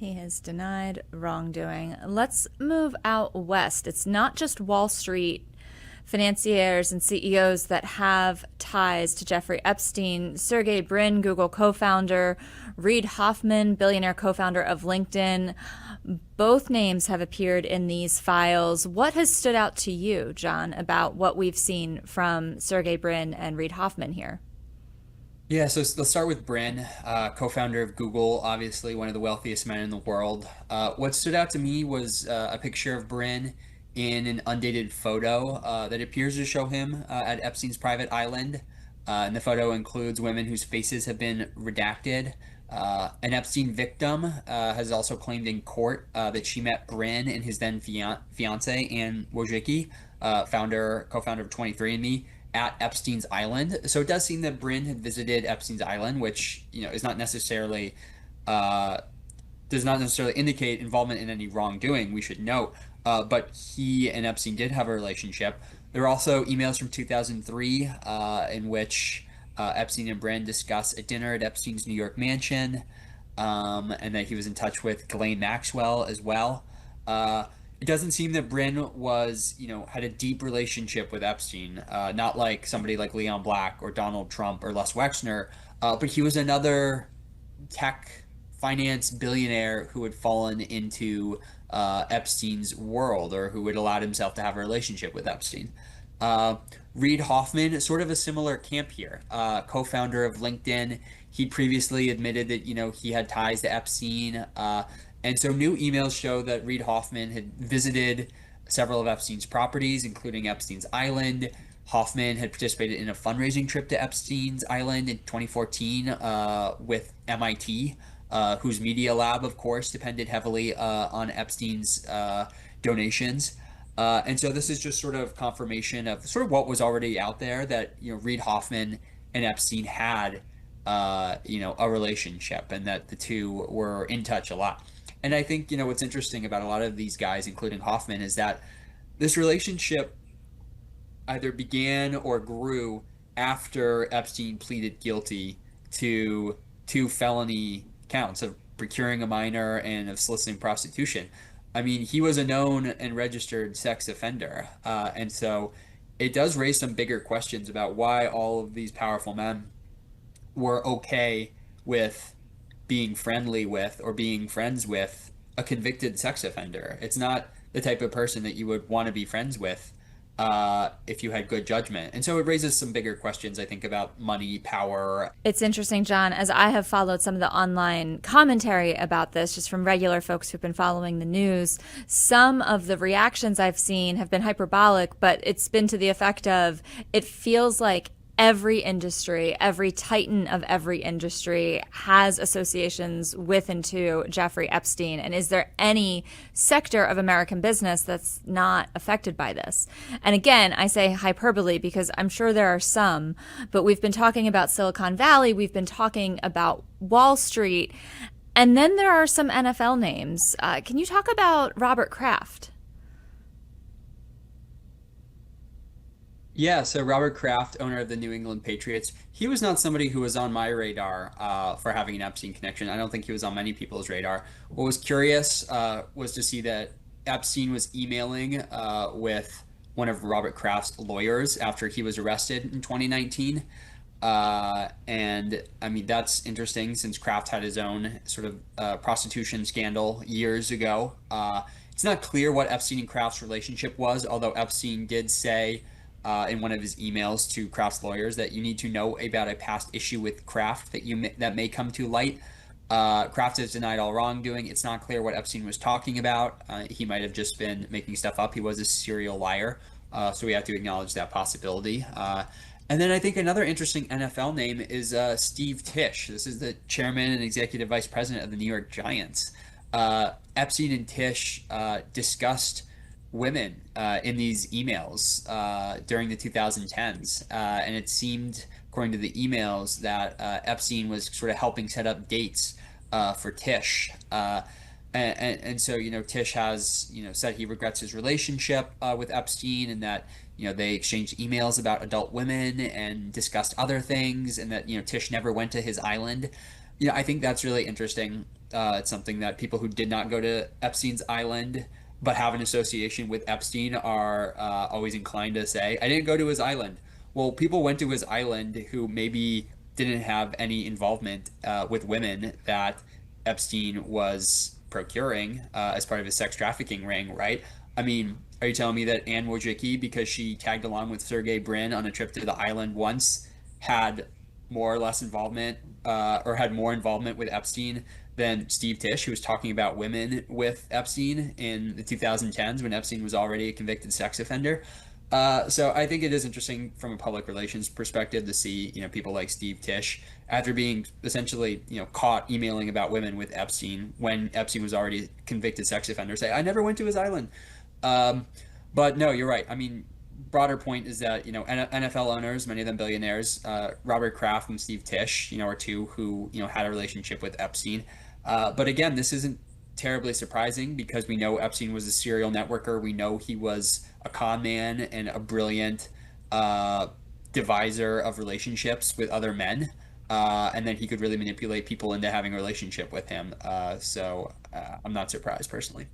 He has denied wrongdoing. Let's move out west. It's not just Wall Street financiers and CEOs that have ties to Jeffrey Epstein. Sergey Brin, Google co founder, Reid Hoffman, billionaire co founder of LinkedIn. Both names have appeared in these files. What has stood out to you, John, about what we've seen from Sergey Brin and Reid Hoffman here? Yeah, so let's start with Brin, co-founder of Google, obviously one of the wealthiest men in the world. What stood out to me was a picture of Brin in an undated photo that appears to show him at Epstein's private island. And the photo includes women whose faces have been redacted. An Epstein victim has also claimed in court that she met Brin and his then fiance, Anne Wojcicki, co-founder of 23andMe, at Epstein's Island. So it does seem that Brin had visited Epstein's Island, which is not necessarily uh, does not necessarily indicate involvement in any wrongdoing. We should note, but he and Epstein did have a relationship. There are also emails from 2003 in which Epstein and Brin discuss a dinner at Epstein's New York mansion, and that he was in touch with Ghislaine Maxwell as well. Uh, it doesn't seem that Brin had a deep relationship with Epstein, not like somebody like Leon Black or Donald Trump or Les Wexner, but he was another tech finance billionaire who had fallen into Epstein's world, or who had allowed himself to have a relationship with Epstein. Uh, Reid Hoffman, sort of a similar camp here, co-founder of LinkedIn. He previously admitted that he had ties to Epstein, and so new emails show that Reid Hoffman had visited several of Epstein's properties, including Epstein's Island. Hoffman had participated in a fundraising trip to Epstein's Island in 2014 with MIT, whose media lab, of course, depended heavily on Epstein's donations. And so this is just sort of confirmation of sort of what was already out there, that Reid Hoffman and Epstein had a relationship, and that the two were in touch a lot. And I think what's interesting about a lot of these guys, including Hoffman, is that this relationship either began or grew after Epstein pleaded guilty to two felony counts of procuring a minor and of soliciting prostitution. I mean, he was a known and registered sex offender. And so it does raise some bigger questions about why all of these powerful men were okay with being friendly with or being friends with a convicted sex offender. It's not the type of person that you would want to be friends with if you had good judgment. And so it raises some bigger questions, I think, about money, power. It's interesting, John, as I have followed some of the online commentary about this, just from regular folks who've been following the news. Some of the reactions I've seen have been hyperbolic, but it's been to the effect of, it feels like every industry, every titan of every industry has associations with and to Jeffrey Epstein. And is there any sector of American business that's not affected by this? And again, I say hyperbole because I'm sure there are some, but we've been talking about Silicon Valley, we've been talking about Wall Street, and then there are some NFL names. Can you talk about Robert Kraft? Yeah, so Robert Kraft, owner of the New England Patriots, he was not somebody who was on my radar for having an Epstein connection. I don't think he was on many people's radar. What was curious was to see that Epstein was emailing with one of Robert Kraft's lawyers after he was arrested in 2019. And I mean, that's interesting since Kraft had his own sort of prostitution scandal years ago. It's not clear what Epstein and Kraft's relationship was, although Epstein did say in one of his emails to Kraft's lawyers that you need to know about a past issue with Kraft that may come to light. Kraft has denied all wrongdoing. It's not clear what Epstein was talking about. He might have just been making stuff up. He was a serial liar, so we have to acknowledge that possibility. And then I think another interesting NFL name is Steve Tisch. This is the chairman and executive vice president of the New York Giants. Epstein and Tisch discussed women in these emails during the 2010s. And it seemed, according to the emails, that Epstein was sort of helping set up dates for Tisch. And so, Tisch has, said he regrets his relationship with Epstein, and that, they exchanged emails about adult women and discussed other things, and that, Tisch never went to his island. I think that's really interesting. It's something that people who did not go to Epstein's island but have an association with Epstein are always inclined to say, I didn't go to his island. Well, people went to his island who maybe didn't have any involvement with women that Epstein was procuring as part of his sex trafficking ring, right? I mean, are you telling me that Anne Wojcicki, because she tagged along with Sergey Brin on a trip to the island once, had more or less involvement or had more involvement with Epstein than Steve Tisch, who was talking about women with Epstein in the 2010s when Epstein was already a convicted sex offender? So I think it is interesting from a public relations perspective to see, people like Steve Tisch after being essentially, caught emailing about women with Epstein when Epstein was already a convicted sex offender say, I never went to his island. Um, but no, you're right. I mean, broader point is that NFL owners, many of them billionaires, Robert Kraft and Steve Tisch, are two who had a relationship with Epstein. But again, this isn't terribly surprising because we know Epstein was a serial networker. We know he was a con man and a brilliant uh, deviser of relationships with other men. And then he could really manipulate people into having a relationship with him. So I'm not surprised personally.